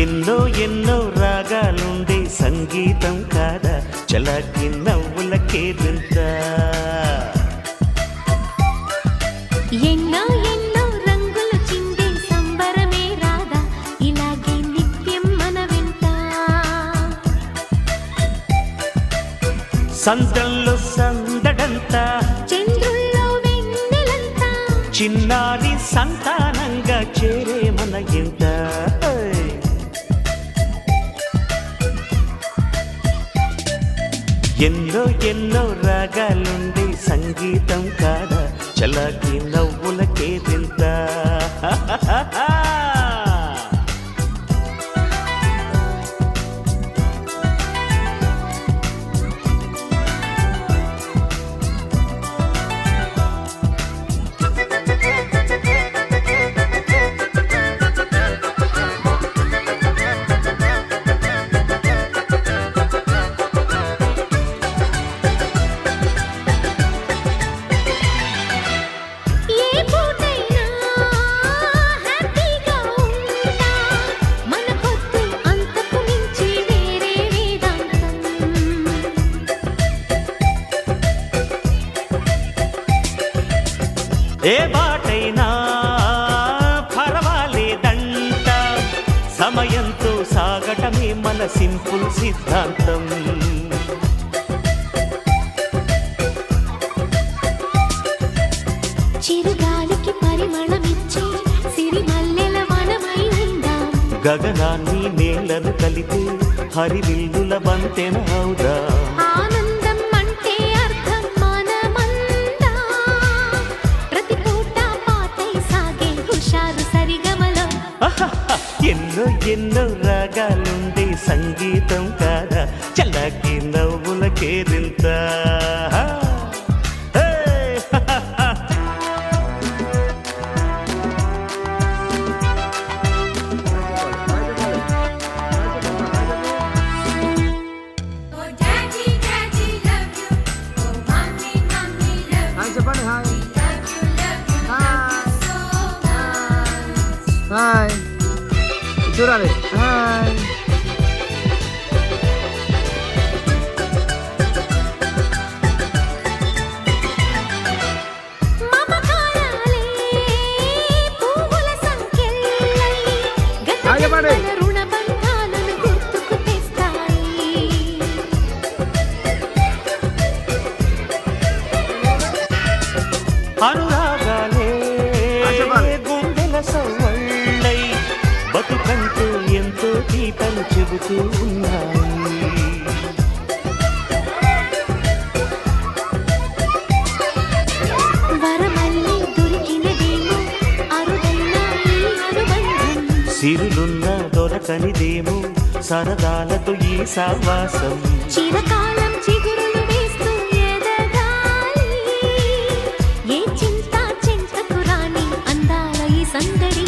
ఎన్నో ఎన్నో రాగాలుండే సంగీతం కాదా చలాకి నవ్వులకే దింత. ఎన్నో ఎన్నో రంగులు చిందే సంబరమే రాదా ఇలాగే నిత్యం మన వెంట. సంద్రంలో సందడంతా చంద్రుల్లో వెన్నెలంతా చిన్నారి సంతానంగా చేరే మన ఇంట. ఎన్నో ఎన్నో రాగాలుండే సంగీతం కాదా చలాకి నవ్వులకే దింత. ఏ బాటైనా పర్వాలేదంట సమయంతో సాగటమే మన సింపుల్ సిద్ధాంతం. చిరుగాలికి పరిమళమిచ్చే సిరిమల్లెల వనమై ఉందాం. గగనాన్ని నేలను కలిపే హరివిల్లుల బంతెన అవుదాం. ఆనందం అంటే అర్థం మనమంతా ప్రతి పూట పాటై సాగే హుషారు సరిగమలో. ఎన్నో ఎన్నో రాగాలుండే సంగీతం కాదా చల్లకి నవ్వులకే దింత. హాయ్ చూడాలి. హాయ్ రుణబంధాలను గుర్తుకు తెస్తాయి. అనురాగాలే గుండెల సవ్వళ్ళై బతుకంటూ ఎంతో తీపని చెబుతూ ఉన్నాయి. వరమల్లి దొరికినదేమో అరుదైన ఈ అనుబంధం. సిరులున్న దొరకనిదేమో సరదాలతో ఈ సావాసం. చిరకాలం చిగురులు వేస్తూ ఎదగాలి ఏ చింత చింతకు రాని అందాల ఈ సందడి.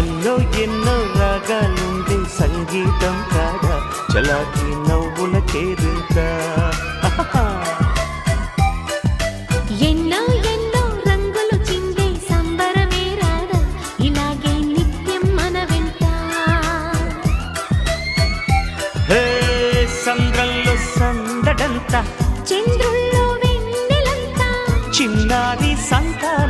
ఎన్నో ఎన్నో రాగాలుండే సంగీతం కాదా చలాకి నవ్వులకే దింత. ఎన్నో ఎన్నో రంగులు చిందే సంబరమే రాదా ఇలాగే నిత్యం మన వెంట. సంద్రంలో సందడంతా చంద్రుల్లో వెన్నెలంతా చిన్నారి సంతానం